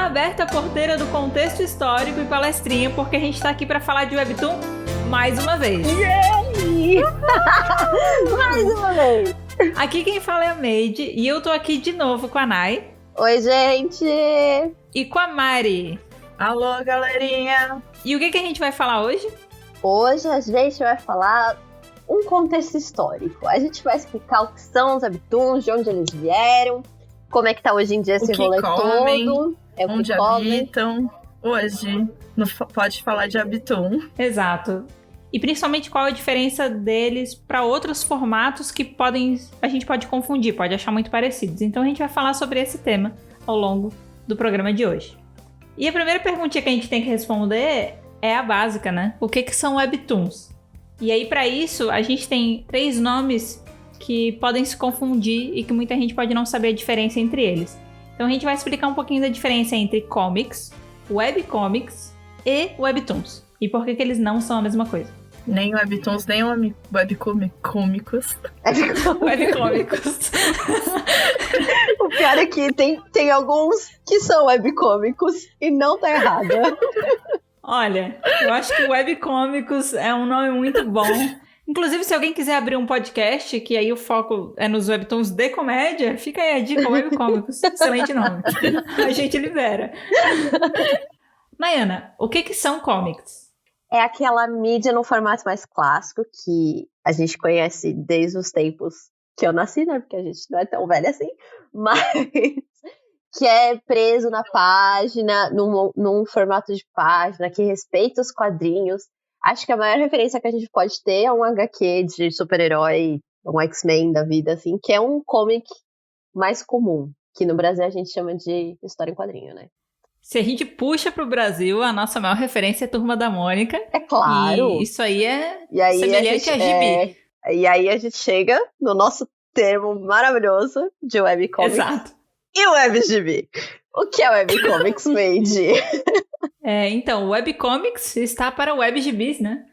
aberta a porteira do contexto histórico e palestrinha, porque a gente tá aqui pra falar de Webtoon mais uma vez. Yay! Mais uma vez! Aqui quem fala é a Made e eu tô aqui de novo com a Nai. Oi, gente! E com a Mari. Alô, galerinha! E o que a gente vai falar hoje? Hoje a gente vai falar um contexto histórico. A gente vai explicar o que são os Webtoons, de onde eles vieram, como é que tá hoje em dia esse rolê todo. Onde habitam. Hoje não pode falar de Webtoon. Exato. E principalmente qual a diferença deles para outros formatos que a gente pode confundir, pode achar muito parecidos. Então a gente vai falar sobre esse tema ao longo do programa de hoje. E a primeira perguntinha que a gente tem que responder é a básica, né? O que são Webtoons? E aí, para isso, a gente tem 3 nomes que podem se confundir e que muita gente pode não saber a diferença entre eles. Então a gente vai explicar um pouquinho da diferença entre comics, webcomics e webtoons. E por que eles não são a mesma coisa. Nem webtoons, nem webcômicos. Webcômicos. O pior é que tem alguns que são webcômicos e não tá errado. Olha, eu acho que webcômicos é um nome muito bom. Inclusive, se alguém quiser abrir um podcast, que aí o foco é nos webtoons de comédia, fica aí a dica, webcômicos. Excelente nome. A gente libera. Nayana, o que são comics? É aquela mídia no formato mais clássico que a gente conhece desde os tempos que eu nasci, né? Porque a gente não é tão velha assim. Mas que é preso na página, num formato de página, que respeita os quadrinhos. Acho que a maior referência que a gente pode ter é um HQ de super-herói, um X-Men da vida, assim, que é um comic mais comum, que no Brasil a gente chama de história em quadrinho, né? Se a gente puxa pro Brasil, a nossa maior referência é a Turma da Mônica. É claro! E isso aí é semelhante a gibi. E aí a gente chega no nosso termo maravilhoso de webcomics. Exato. E o WebGB? O que é webcomics, Made? Então, o webcomics está para webgibis, né?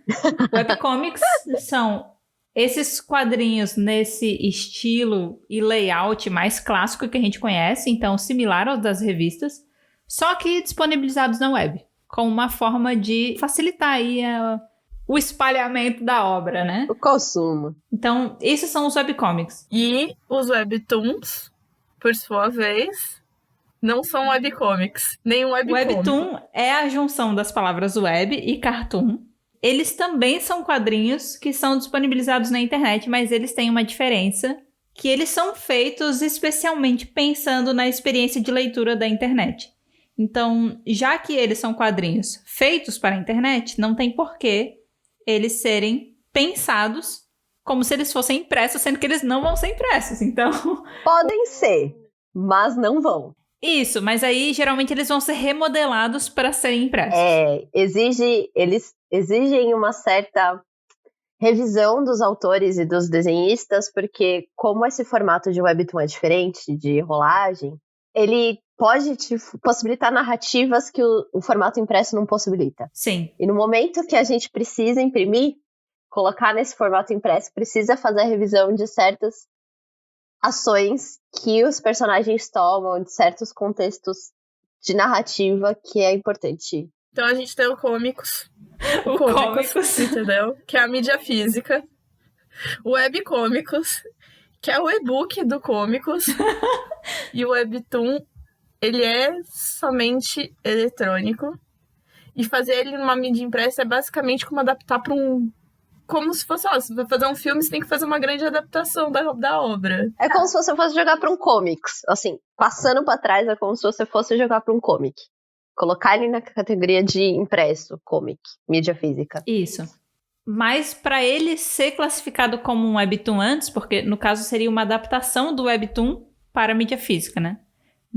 Webcomics são esses quadrinhos nesse estilo e layout mais clássico que a gente conhece, então similar aos das revistas, só que disponibilizados na web, como uma forma de facilitar aí o espalhamento da obra, né? O consumo. Então, esses são os webcomics. E os webtoons, por sua vez, não são webcomics, nem um webcomic. Webtoon é a junção das palavras web e cartoon. Eles também são quadrinhos que são disponibilizados na internet, mas eles têm uma diferença, que eles são feitos especialmente pensando na experiência de leitura da internet. Então, já que eles são quadrinhos feitos para a internet, não tem porquê eles serem pensados como se eles fossem impressos, sendo que eles não vão ser impressos. Então, podem ser, mas não vão. Isso, mas aí geralmente eles vão ser remodelados para serem impressos. Eles exigem uma certa revisão dos autores e dos desenhistas, porque como esse formato de webtoon é diferente de rolagem, ele pode te possibilitar narrativas que o formato impresso não possibilita. Sim. E no momento que a gente precisa imprimir, colocar nesse formato impresso, precisa fazer a revisão de certas ações que os personagens tomam, de certos contextos de narrativa que é importante. Então a gente tem o Cômicos. O Cômicos, entendeu? Que é a mídia física. O Webcômicos, que é o e-book do Cômicos. E o Webtoon, ele é somente eletrônico. E fazer ele numa mídia impressa é basicamente como adaptar para como se fosse, se vai fazer um filme, você tem que fazer uma grande adaptação da obra. É como se você fosse jogar para um comics. Assim, passando para trás, é como se você fosse jogar para um comic. Colocar ele na categoria de impresso, comic, mídia física. Isso. Mas para ele ser classificado como um webtoon antes, porque no caso seria uma adaptação do webtoon para a mídia física, né?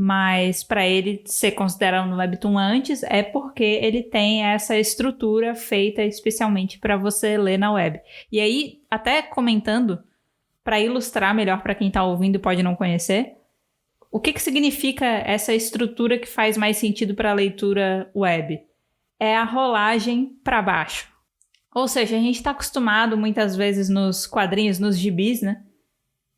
Mas para ele ser considerado um webtoon antes é porque ele tem essa estrutura feita especialmente para você ler na web. E aí, até comentando, para ilustrar melhor para quem está ouvindo e pode não conhecer, o que significa essa estrutura que faz mais sentido para a leitura web? É a rolagem para baixo. Ou seja, a gente está acostumado muitas vezes nos quadrinhos, nos gibis, né?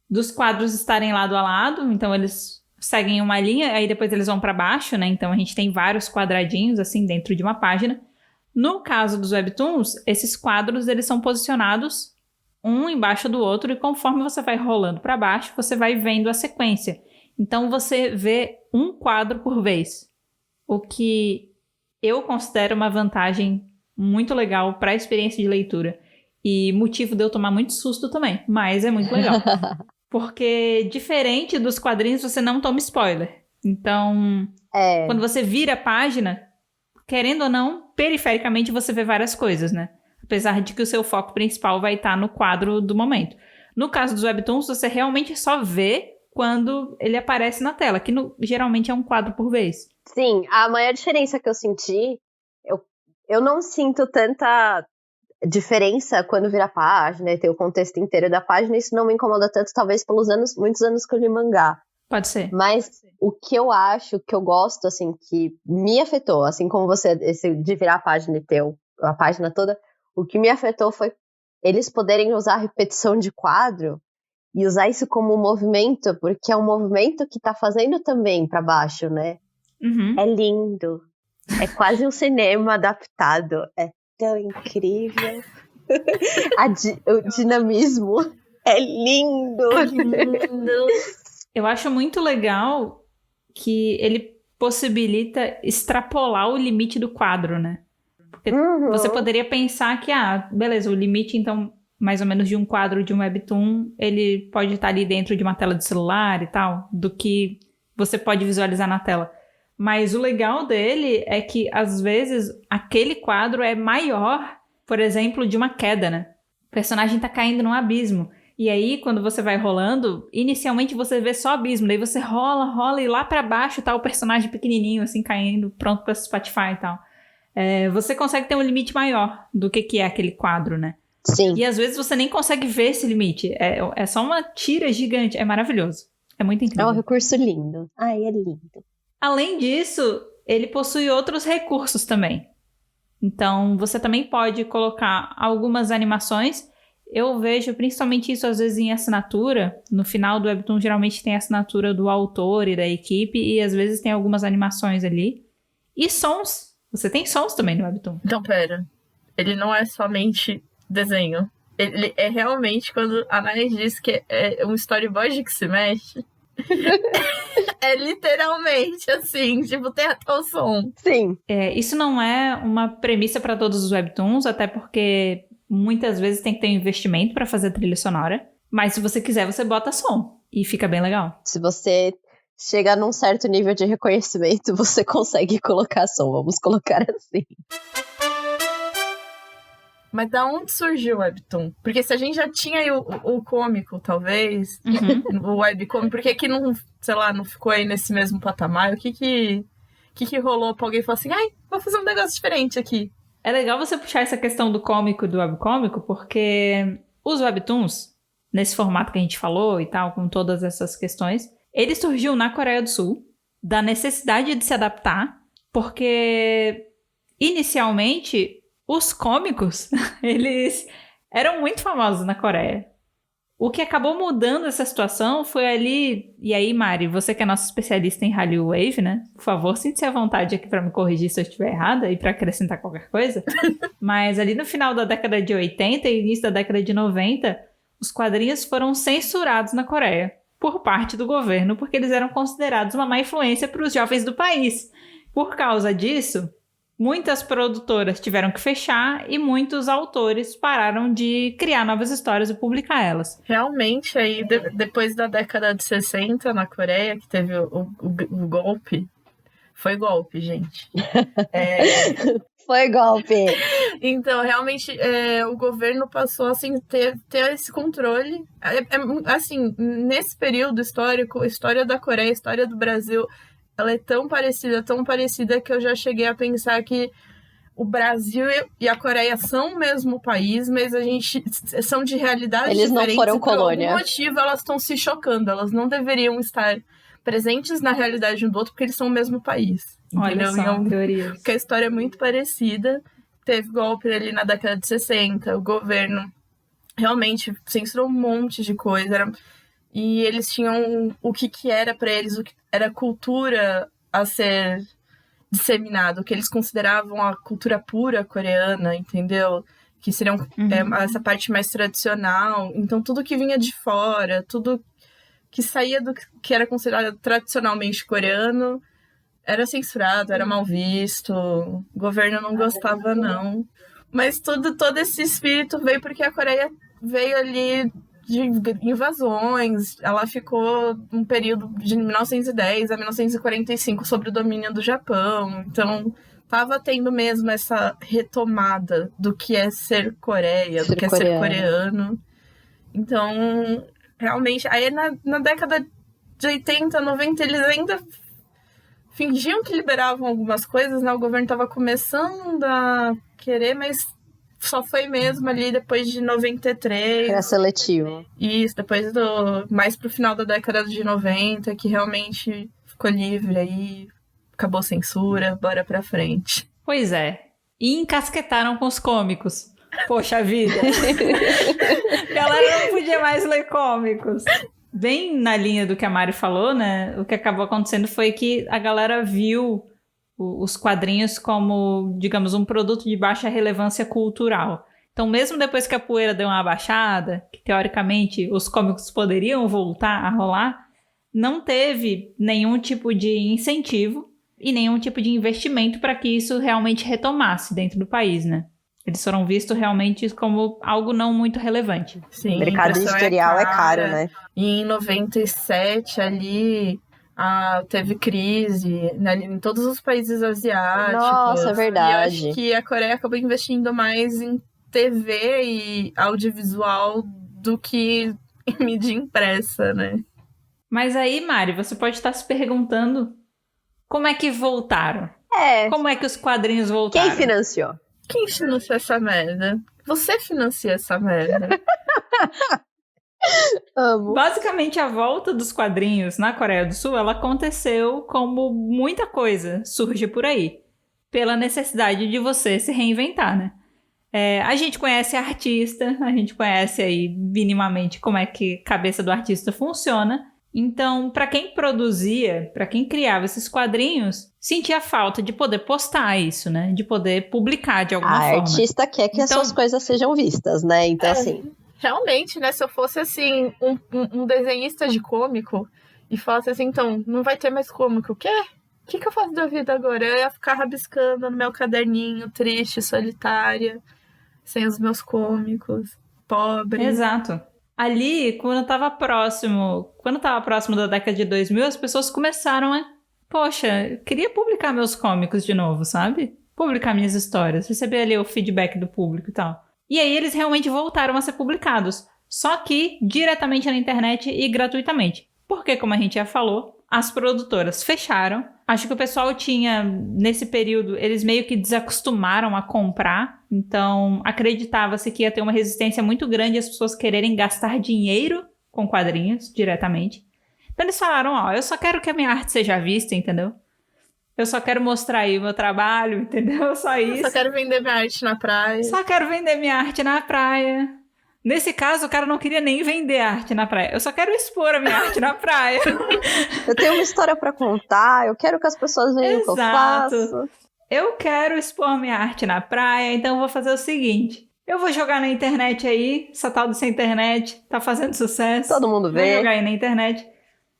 Dos quadros estarem lado a lado, então eles seguem uma linha, aí depois eles vão para baixo, né? Então a gente tem vários quadradinhos assim dentro de uma página. No caso dos webtoons, esses quadros eles são posicionados um embaixo do outro e conforme você vai rolando para baixo, você vai vendo a sequência. Então você vê um quadro por vez, o que eu considero uma vantagem muito legal para a experiência de leitura e motivo de eu tomar muito susto também, mas é muito legal. Porque diferente dos quadrinhos, você não toma spoiler. Então, quando você vira a página, querendo ou não, perifericamente você vê várias coisas, né? Apesar de que o seu foco principal vai estar no quadro do momento. No caso dos webtoons, você realmente só vê quando ele aparece na tela, que geralmente é um quadro por vez. Sim, a maior diferença que eu senti, eu não sinto tanta diferença quando vira a página e tem o contexto inteiro da página, isso não me incomoda tanto, talvez pelos muitos anos que eu li mangá. Pode ser. Mas o que eu acho, que eu gosto, assim, que me afetou, assim como você, esse de virar a página e ter a página toda, o que me afetou foi eles poderem usar a repetição de quadro e usar isso como um movimento, porque é um movimento que tá fazendo também pra baixo, né? Uhum. É lindo. É quase um cinema adaptado. É tão incrível. O dinamismo é lindo. É lindo. Eu acho muito legal que ele possibilita extrapolar o limite do quadro, né? Porque você poderia pensar que, beleza, o limite, então, mais ou menos de um quadro de um webtoon, ele pode estar ali dentro de uma tela de celular e tal, do que você pode visualizar na tela. Mas o legal dele é que, às vezes, aquele quadro é maior, por exemplo, de uma queda, né? O personagem tá caindo num abismo. E aí, quando você vai rolando, inicialmente você vê só abismo. Daí você rola e lá pra baixo tá o personagem pequenininho, assim, caindo, pronto pra Spotify e tal. Você consegue ter um limite maior do que é aquele quadro, né? Sim. E às vezes você nem consegue ver esse limite. É só uma tira gigante. É maravilhoso. É muito incrível. É um recurso lindo. Ai, é lindo. Além disso, ele possui outros recursos também. Então, você também pode colocar algumas animações. Eu vejo principalmente isso às vezes em assinatura. No final do webtoon geralmente tem a assinatura do autor e da equipe. E às vezes tem algumas animações ali. E sons. Você tem sons também no webtoon. Então, pera. Ele não é somente desenho. Ele é realmente, quando a Nai diz que é um storyboard que se mexe, é literalmente assim, tipo, tem até o som. Sim. Isso não é uma premissa para todos os webtoons, até porque muitas vezes tem que ter um investimento para fazer trilha sonora. Mas se você quiser, você bota som e fica bem legal. Se você chega num certo nível de reconhecimento, você consegue colocar som, vamos colocar assim. Mas da onde surgiu o webtoon? Porque se a gente já tinha aí o cômico, talvez, o webcomic, por que não, sei lá, não ficou aí nesse mesmo patamar? O que rolou pra alguém falar assim, vou fazer um negócio diferente aqui? É legal você puxar essa questão do cômico e do webcômico, porque os webtoons, nesse formato que a gente falou e tal, com todas essas questões, ele surgiu na Coreia do Sul, da necessidade de se adaptar, porque inicialmente os cômicos, eles eram muito famosos na Coreia. O que acabou mudando essa situação foi ali... E aí, Mari, você que é nossa especialista em Hallyu Wave, né? Por favor, sinta-se à vontade aqui para me corrigir se eu estiver errada e para acrescentar qualquer coisa. Mas ali no final da década de 80 e início da década de 90, os quadrinhos foram censurados na Coreia por parte do governo, porque eles eram considerados uma má influência para os jovens do país. Por causa disso, muitas produtoras tiveram que fechar e muitos autores pararam de criar novas histórias e publicar elas. Realmente, aí, depois da década de 60 na Coreia, que teve o golpe, foi golpe, gente. Foi golpe. Então, realmente, o governo passou assim, ter esse controle. Assim, nesse período histórico, a história da Coreia, a história do Brasil, ela é tão parecida que eu já cheguei a pensar que o Brasil e a Coreia são o mesmo país, mas a gente são de realidades diferentes. Eles não foram colônia. Por algum motivo, elas estão se chocando. Elas não deveriam estar presentes na realidade um do outro, porque eles são o mesmo país. Olha só, teoria. Porque a história é muito parecida. Teve golpe ali na década de 60, o governo realmente censurou um monte de coisa. E eles tinham o que era pra eles, o que era cultura a ser disseminado, o que eles consideravam a cultura pura coreana, entendeu? Que seriam essa parte mais tradicional. Então, tudo que vinha de fora, tudo que saía do que era considerado tradicionalmente coreano, era censurado, era mal visto, o governo não gostava, não. Mas todo esse espírito veio porque a Coreia veio ali de invasões. Ela ficou um período de 1910 a 1945 sob o domínio do Japão. Então, estava tendo mesmo essa retomada do que é ser Coreia, do que é ser coreano. Então, realmente, aí na década de 80, 90, eles ainda fingiam que liberavam algumas coisas, né? O governo estava começando a querer, mas só foi mesmo ali depois de 93. Era seletivo. Isso, depois mais pro final da década de 90, que realmente ficou livre aí, acabou a censura, bora pra frente. Pois é. E encasquetaram com os cômicos. Poxa vida. A galera não podia mais ler cômicos. Bem na linha do que a Mari falou, né? O que acabou acontecendo foi que a galera viu os quadrinhos como, digamos, um produto de baixa relevância cultural. Então, mesmo depois que a poeira deu uma abaixada, que teoricamente os cômicos poderiam voltar a rolar, não teve nenhum tipo de incentivo e nenhum tipo de investimento para que isso realmente retomasse dentro do país, né? Eles foram vistos realmente como algo não muito relevante. Sim, o mercado editorial é caro, né? E em 97 ali teve crise em todos os países asiáticos. Nossa, é verdade. E eu acho que a Coreia acabou investindo mais em TV e audiovisual do que em mídia impressa, né? Mas aí, Mari, você pode estar se perguntando como é que voltaram? Como é que os quadrinhos voltaram? Quem financiou? Quem financia essa merda? Você financia essa merda. Amo. Basicamente, a volta dos quadrinhos na Coreia do Sul, ela aconteceu como muita coisa surge por aí. Pela necessidade de você se reinventar, né? A gente conhece a artista, a gente conhece aí minimamente como é que a cabeça do artista funciona. Então, para quem produzia, para quem criava esses quadrinhos, sentia falta de poder postar isso, né? De poder publicar de alguma forma. A artista quer que as suas coisas sejam vistas, né? Então, assim... Realmente, né? Se eu fosse, assim, um desenhista de cômico e falasse assim, então, não vai ter mais cômico, o quê? O que eu faço da vida agora? Eu ia ficar rabiscando no meu caderninho, triste, solitária, sem os meus cômicos, pobre. Exato. Ali, quando tava próximo da década de 2000, as pessoas começaram a... Poxa, eu queria publicar meus cômicos de novo, sabe? Publicar minhas histórias, receber ali o feedback do público e tal. E aí eles realmente voltaram a ser publicados. Só que diretamente na internet e gratuitamente. Porque, como a gente já falou, as produtoras fecharam. Acho que o pessoal tinha, nesse período, eles meio que desacostumaram a comprar. Então, acreditava-se que ia ter uma resistência muito grande as pessoas quererem gastar dinheiro com quadrinhos diretamente. Então, eles falaram, eu só quero que a minha arte seja vista, entendeu? Eu só quero mostrar aí o meu trabalho, entendeu? Só isso. Eu só quero vender minha arte na praia. Só quero vender minha arte na praia. Nesse caso, o cara não queria nem vender arte na praia. Eu só quero expor a minha arte na praia. Eu tenho uma história pra contar, eu quero que as pessoas vejam o que eu faço. Eu quero expor minha arte na praia, então eu vou fazer o seguinte. Eu vou jogar na internet aí, essa tal dessa internet tá fazendo sucesso. Todo mundo vê. Vou jogar aí na internet.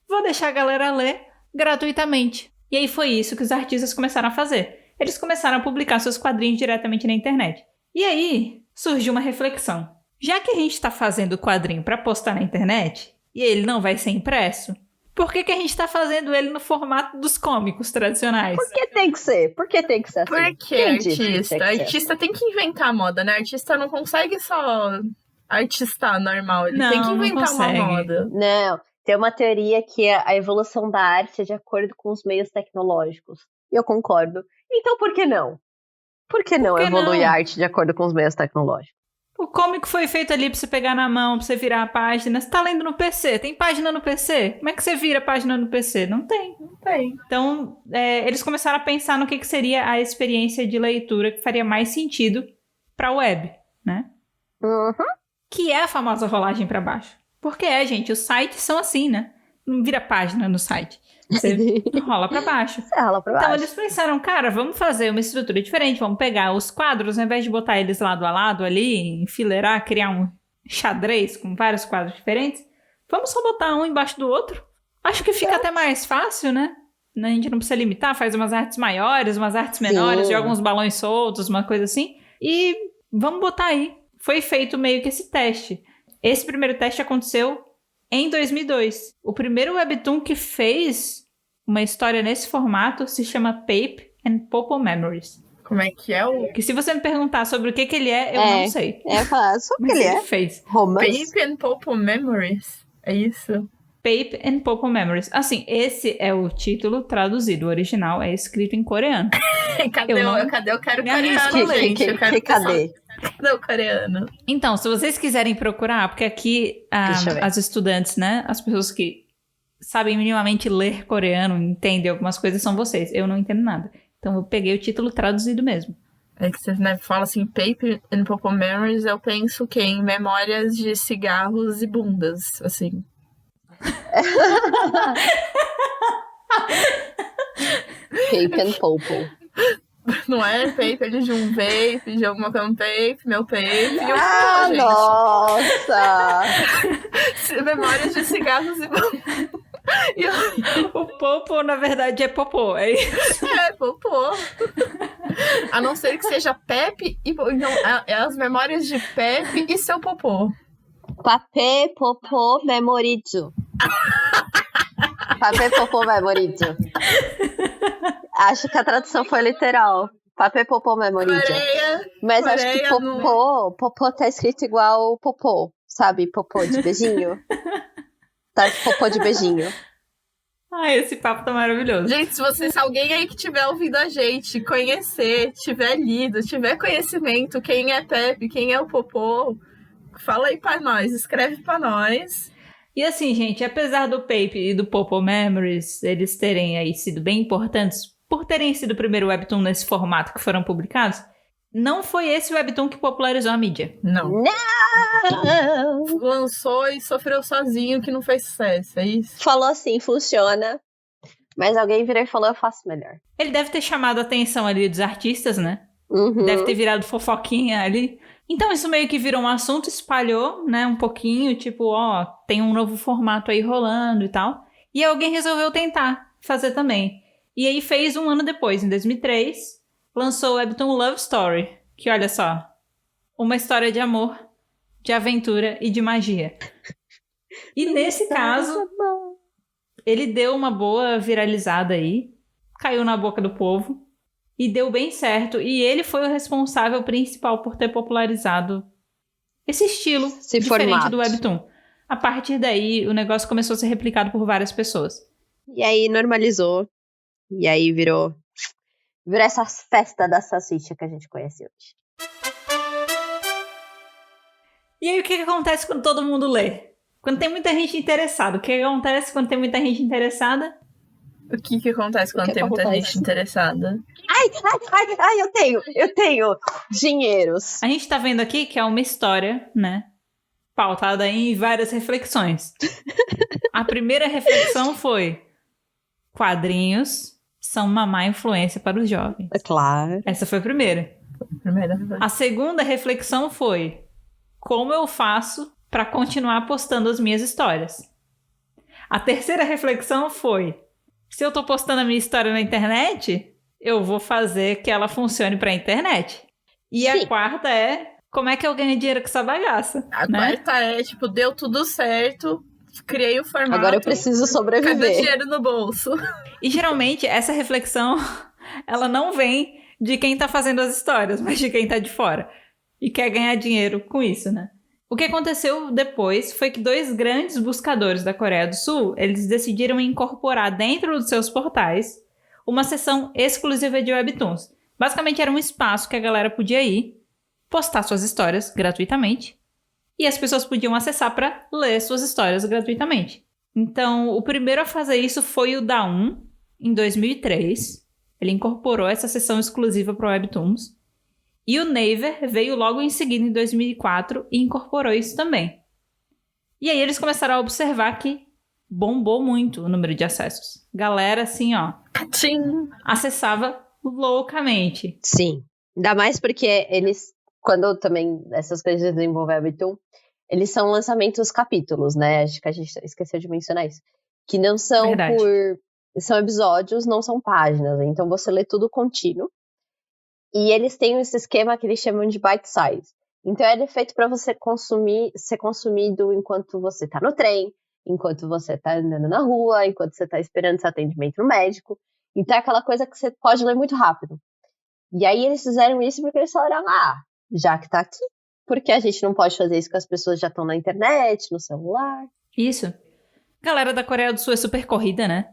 Vou deixar a galera ler gratuitamente. E aí foi isso que os artistas começaram a fazer. Eles começaram a publicar seus quadrinhos diretamente na internet. E aí surgiu uma reflexão. Já que a gente está fazendo o quadrinho para postar na internet, e ele não vai ser impresso, por que a gente está fazendo ele no formato dos cômicos tradicionais? Por que tem que ser? Por que tem que ser assim? Porque artista tem que inventar a moda, né? Artista não consegue só artistar normal, ele tem que inventar uma moda. Não, tem uma teoria que é a evolução da arte é de acordo com os meios tecnológicos. E eu concordo. Então por que não? Por que não evoluir a arte de acordo com os meios tecnológicos? O cômico foi feito ali pra você pegar na mão, pra você virar a página. Você tá lendo no PC? Tem página no PC? Como é que você vira a página no PC? Não tem. Não tem. Então, eles começaram a pensar no que seria a experiência de leitura que faria mais sentido pra web, né? Uhum. Que é a famosa rolagem pra baixo. Porque gente, os sites são assim, né? Não vira página no site. Você rola pra baixo. Você rola pra Então baixo. eles pensaram, cara, vamos fazer uma estrutura diferente, vamos pegar os quadros, ao invés de botar eles lado a lado ali, enfileirar, criar um xadrez com vários quadros diferentes, vamos só botar um embaixo do outro. Acho que fica até mais fácil, né? A gente não precisa limitar, faz umas artes maiores, umas artes menores, joga uns balões soltos, uma coisa assim, e vamos botar aí. Foi feito meio que esse teste. Esse primeiro teste aconteceu em 2002. O primeiro webtoon que fez uma história nesse formato se chama Pape and Popo Memories. Como é que é o... Que se você me perguntar sobre o que ele é, eu não sei. Falar sobre o Mas que ele ele é. fez. Romance. Pape and Popo Memories? É isso? Pape and Popo Memories. Assim, esse é o título traduzido. O original é escrito em coreano. Cadê eu quero me arrisco coreano, a ler. gente. Eu quero Cadê? Cadê o coreano? Então, se vocês quiserem procurar, porque aqui Deixa eu ver. as estudantes, né? As pessoas que sabem minimamente ler coreano, entendem algumas coisas, são vocês. Eu não entendo nada. Então, eu peguei o título traduzido mesmo. É que você fala assim, Pape and Popo Memories, eu penso que em memórias de cigarros e bundas, assim. Pape and Popo. Não é Pape, ele de um vape, de alguma coisa, um Pape, meu Pape e Ah, nossa! Memórias de cigarros e bundas. O Popo, na verdade, é Popô. É isso. É, popô. A não ser que seja Pepe e... Não, é as memórias de Pepe e seu popô. Papé, popô, memorizo. Papé, popô, memorizo. Acho que a tradução foi literal. Papé, popô, memorizo. Mas acho que popô tá escrito igual popô. Sabe? Popô de beijinho. Tá popô de beijinho. Ai, esse papo tá maravilhoso. Gente, se alguém aí que tiver ouvido a gente, conhecer, tiver lido, tiver conhecimento, quem é Pepe, quem é o popô, fala aí pra nós, escreve pra nós. E assim, gente, apesar do Pape e do Popo Memories, eles terem aí sido bem importantes, por terem sido o primeiro webtoon nesse formato que foram publicados, não foi esse webtoon que popularizou a mídia. Não. Lançou e sofreu sozinho, que não fez sucesso, é isso? Falou assim, funciona. Mas alguém virou e falou, eu faço melhor. Ele deve ter chamado a atenção ali dos artistas, né? Uhum. Deve ter virado fofoquinha ali. Então isso meio que virou um assunto, espalhou, né, um pouquinho, tipo, ó, tem um novo formato aí rolando e tal. E alguém resolveu tentar fazer também. E aí fez um ano depois, em 2003, lançou o webtoon Love Story, que olha só, uma história de amor, de aventura e de magia. E nesse caso, ele deu uma boa viralizada aí, caiu na boca do povo. E deu bem certo. E ele foi o responsável principal por ter popularizado esse estilo diferente formato do webtoon. A partir daí, o negócio começou a ser replicado por várias pessoas. E aí normalizou. E aí virou essa festa da salsicha que a gente conhece hoje. E aí, o que acontece quando todo mundo lê? Quando tem muita gente interessada. O que acontece quando tem muita gente interessada? O que acontece quando tem muita gente interessada? Ai, eu tenho dinheiros. A gente tá vendo aqui que é uma história, né? Pautada em várias reflexões. A primeira reflexão foi: quadrinhos são uma má influência para os jovens. É claro. Essa foi a primeira. A segunda reflexão foi: como eu faço para continuar postando as minhas histórias? A terceira reflexão foi: se eu tô postando a minha história na internet, eu vou fazer que ela funcione pra internet. E Sim. A quarta é: como é que eu ganho dinheiro com essa bagaça? A né? quarta é, tipo, deu tudo certo, criei o formato. Agora eu preciso Cadê o sobreviver. dinheiro no bolso? E geralmente essa reflexão, ela não vem de quem tá fazendo as histórias, mas de quem tá de fora. E quer ganhar dinheiro com isso, né? O que aconteceu depois foi que 2 grandes buscadores da Coreia do Sul, eles decidiram incorporar dentro dos seus portais uma seção exclusiva de webtoons. Basicamente era um espaço que a galera podia ir, postar suas histórias gratuitamente, e as pessoas podiam acessar para ler suas histórias gratuitamente. Então, o primeiro a fazer isso foi o Daum, em 2003. Ele incorporou essa seção exclusiva para webtoons. E o Naver veio logo em seguida, em 2004, e incorporou isso também. E aí eles começaram a observar que bombou muito o número de acessos. Galera, assim, ó, acessava loucamente. Sim. Ainda mais porque eles, quando também essas coisas desenvolvem a Webtoon, eles são lançamentos capítulos, né? Acho que a gente esqueceu de mencionar isso. Que não são Verdade. São episódios, não são páginas. Então você lê tudo contínuo. E eles têm esse esquema que eles chamam de bite size. Então ele é feito para você ser consumido enquanto você tá no trem, enquanto você tá andando na rua, enquanto você tá esperando seu atendimento no médico. Então é aquela coisa que você pode ler muito rápido. E aí eles fizeram isso porque eles falaram, já que tá aqui, porque a gente não pode fazer isso com as pessoas que já estão na internet, no celular. Isso. Galera da Coreia do Sul é super corrida, né?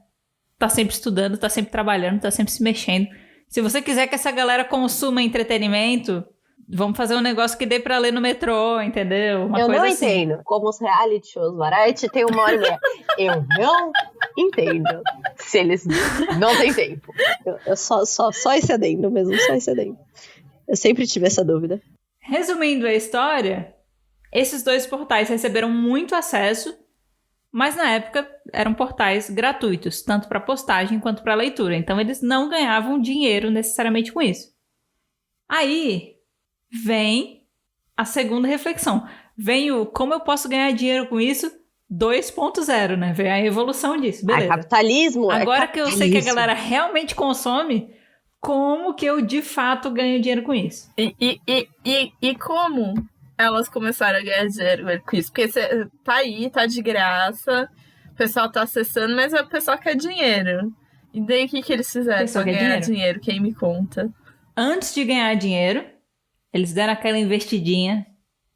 Tá sempre estudando, tá sempre trabalhando, tá sempre se mexendo. Se você quiser que essa galera consuma entretenimento, vamos fazer um negócio que dê pra ler no metrô, entendeu? Uma Eu coisa não assim. entendo como os reality shows variety tem 1h30. Eu não entendo se eles não têm tempo. Eu só excedendo mesmo, só excedendo. Eu sempre tive essa dúvida. Resumindo a história, esses 2 portais receberam muito acesso, mas na época eram portais gratuitos, tanto para postagem quanto para leitura. Então eles não ganhavam dinheiro necessariamente com isso. Aí vem a segunda reflexão. Vem o como eu posso ganhar dinheiro com isso 2.0, né? Vem a evolução disso, beleza. Capitalismo. Agora que eu sei que a galera realmente consome, como que eu de fato ganho dinheiro com isso? E como elas começaram a ganhar dinheiro com isso? Porque você tá aí, tá de graça, o pessoal tá acessando, mas o pessoal quer dinheiro. E daí o que eles fizeram pra ganhar dinheiro? Quem me conta? Antes de ganhar dinheiro, eles deram aquela investidinha,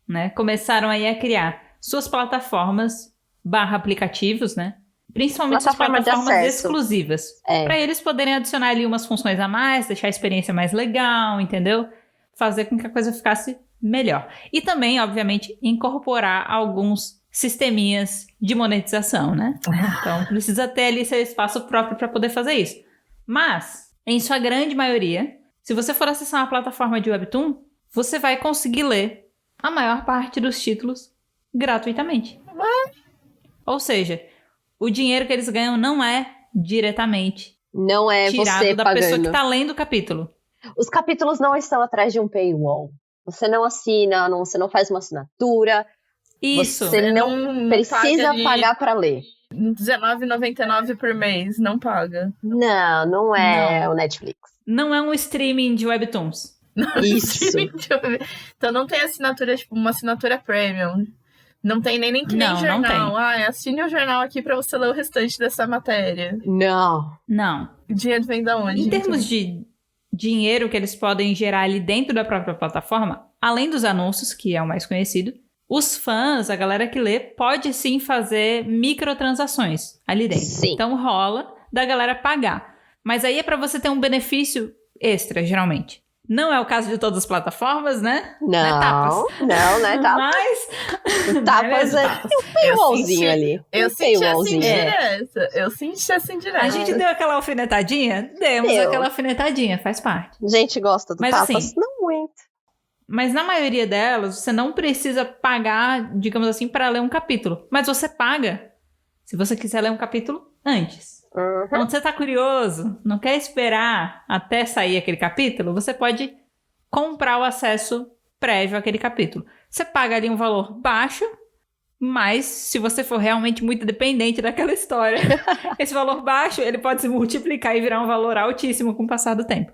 né? Começaram aí a criar suas plataformas /aplicativos, né? Principalmente suas plataformas exclusivas. Para eles poderem adicionar ali umas funções a mais, deixar a experiência mais legal, entendeu? Fazer com que a coisa ficasse melhor. E também, obviamente, incorporar alguns sisteminhas de monetização, né? Então, precisa ter ali seu espaço próprio para poder fazer isso. Mas, em sua grande maioria, se você for acessar uma plataforma de Webtoon, você vai conseguir ler a maior parte dos títulos gratuitamente. Ou seja, o dinheiro que eles ganham não é diretamente tirado você da pagando. pessoa que está lendo o capítulo. Os capítulos não estão atrás de um paywall. Você não assina, você não faz uma assinatura. Isso. Você não precisa pagar para ler. R$19,99 por mês, não paga. Não é o Netflix. Não é um streaming de Webtoons. Isso. Então não tem assinatura, tipo, uma assinatura premium. Não tem nem jornal. Não tem. Assine o jornal aqui pra você ler o restante dessa matéria. Não. O dinheiro vem da onde? Em termos de dinheiro que eles podem gerar ali dentro da própria plataforma, além dos anúncios, que é o mais conhecido, os fãs, a galera que lê, pode sim fazer microtransações ali dentro. Sim. Então rola da galera pagar. Mas aí é pra você ter um benefício extra, geralmente. Não é o caso de todas as plataformas, né? Não é tapas. Mas... tapas é um paywallzinho ali. Eu senti assim direta. Eu senti assim direta. A gente deu aquela alfinetadinha? Demos aquela alfinetadinha, faz parte. A gente gosta do tapas? Assim, não muito. Mas na maioria delas, você não precisa pagar, digamos assim, para ler um capítulo. Mas você paga se você quiser ler um capítulo antes. Quando você tá curioso, não quer esperar até sair aquele capítulo, você pode comprar o acesso prévio àquele capítulo. Você paga ali um valor baixo, mas se você for realmente muito dependente daquela história, esse valor baixo, ele pode se multiplicar e virar um valor altíssimo com o passar do tempo.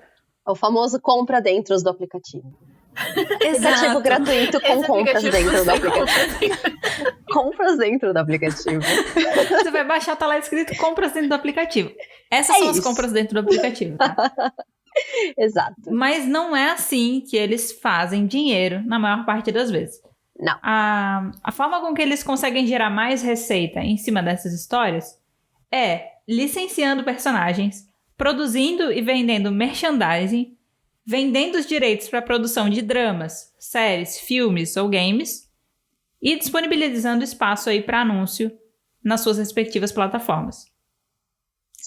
O famoso compra dentro do aplicativo. Aplicativo gratuito com compras dentro do aplicativo. Compras dentro do aplicativo. Você vai baixar, tá lá escrito compras dentro do aplicativo. Essas são as compras dentro do aplicativo, tá? Exato. Mas não é assim que eles fazem dinheiro na maior parte das vezes. Não. A forma com que eles conseguem gerar mais receita em cima dessas histórias é licenciando personagens, produzindo e vendendo merchandising, vendendo os direitos para a produção de dramas, séries, filmes ou games e disponibilizando espaço aí para anúncio nas suas respectivas plataformas.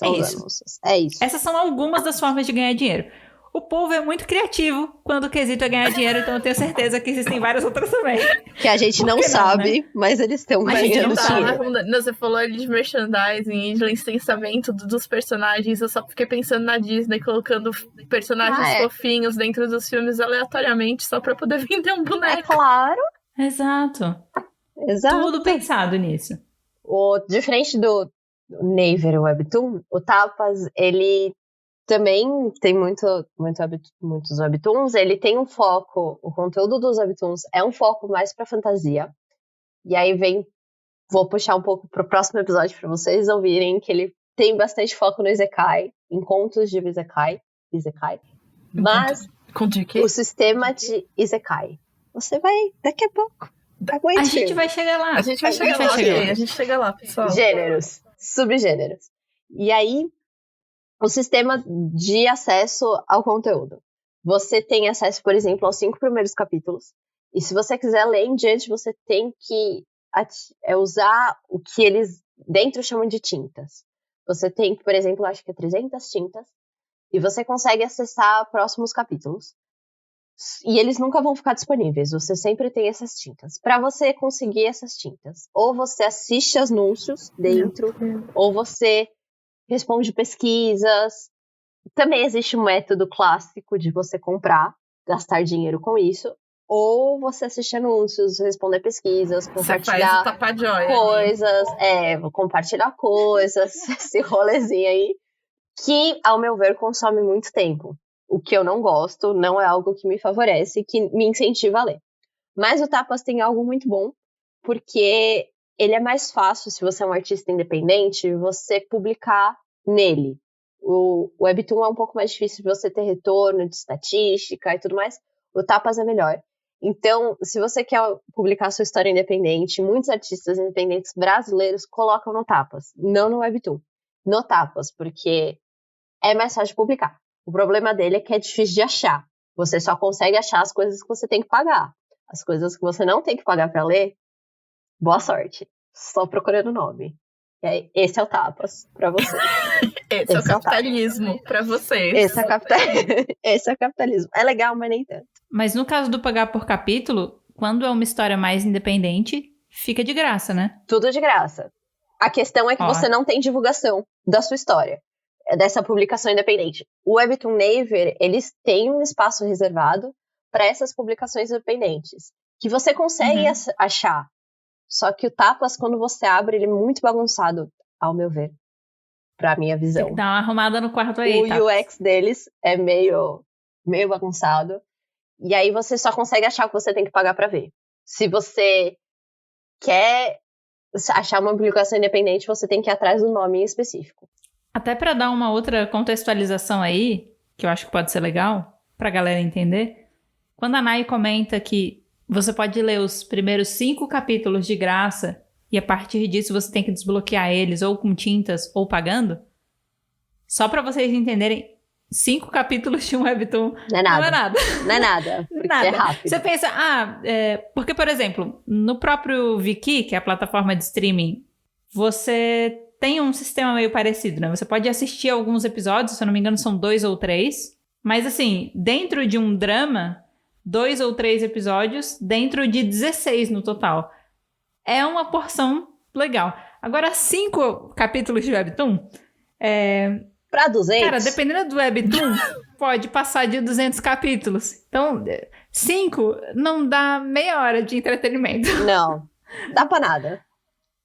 É isso. É isso. Essas são algumas das formas de ganhar dinheiro. O povo é muito criativo quando o quesito é ganhar dinheiro, então eu tenho certeza que existem várias outras também. Que a gente não sabe, né? Mas eles estão ganhando dinheiro. Não, você falou ali de merchandising e de licenciamento dos personagens. Eu só fiquei pensando na Disney colocando personagens fofinhos dentro dos filmes aleatoriamente só pra poder vender um boneco. É claro. Exato. Tudo pensado nisso. Diferente do Naver Webtoon, o Tapas, ele também tem muitos webtoons, ele tem um foco, o conteúdo dos webtoons é um foco mais pra fantasia. E aí vou puxar um pouco pro próximo episódio pra vocês ouvirem, que ele tem bastante foco no Isekai, em contos de Isekai. Mas o sistema de Isekai, você vai, daqui a pouco, a gente vai chegar lá. A gente chega lá, pessoal. Gêneros, subgêneros. E aí, o sistema de acesso ao conteúdo. Você tem acesso, por exemplo, aos 5 primeiros capítulos. E se você quiser ler em diante, você tem que usar o que eles dentro chamam de tintas. Você tem, por exemplo, acho que é 300 tintas. E você consegue acessar próximos capítulos. E eles nunca vão ficar disponíveis. Você sempre tem essas tintas. Para você conseguir essas tintas, ou você assiste anúncios dentro, ou você responde pesquisas. Também existe um método clássico de você comprar, gastar dinheiro com isso, ou você assiste anúncios, responder pesquisas, compartilhar coisas, compartilhar coisas, esse rolezinho aí, que, ao meu ver, consome muito tempo. O que eu não gosto, não é algo que me favorece, que me incentiva a ler. Mas o Tapas tem algo muito bom, porque ele é mais fácil, se você é um artista independente, você publicar nele. O Webtoon é um pouco mais difícil de você ter retorno de estatística e tudo mais. O Tapas é melhor. Então, se você quer publicar sua história independente, muitos artistas independentes brasileiros colocam no Tapas, não no Webtoon. No Tapas, porque é mais fácil de publicar. O problema dele é que é difícil de achar. Você só consegue achar as coisas que você tem que pagar. As coisas que você não tem que pagar pra ler, boa sorte. Só procurando o nome. E aí, esse é o Tapas pra você. Esse é o capitalismo pra vocês. Esse é o capitalismo. É legal, mas nem tanto. Mas no caso do pagar por capítulo, quando é uma história mais independente, fica de graça, né? Tudo de graça. A questão é que você não tem divulgação da sua história, dessa publicação independente. O Webtoon Naver, eles têm um espaço reservado para essas publicações independentes, que você consegue achar. Só que o Tapas, quando você abre, ele é muito bagunçado, ao meu ver, pra minha visão. Tem que dar uma arrumada no quarto aí, O UX deles é meio bagunçado, e aí você só consegue achar o que você tem que pagar pra ver. Se você quer achar uma publicação independente, você tem que ir atrás do nome em específico. Até pra dar uma outra contextualização aí, que eu acho que pode ser legal, pra galera entender, quando a Nai comenta que você pode ler os primeiros 5 capítulos de graça e a partir disso você tem que desbloquear eles ou com tintas ou pagando, só pra vocês entenderem, 5 capítulos de um Webtoon não é nada. Não é nada, porque é rápido. Você pensa, porque, por exemplo, no próprio Viki, que é a plataforma de streaming, você tem um sistema meio parecido, né? Você pode assistir alguns episódios, se eu não me engano são 2 ou 3, mas assim, dentro de um drama, 2 ou 3 episódios, dentro de 16 no total. É uma porção legal. Agora, 5 capítulos de Webtoon, pra 200? Cara, dependendo do Webtoon, pode passar de 200 capítulos. Então, 5 não dá meia hora de entretenimento. Não, dá pra nada.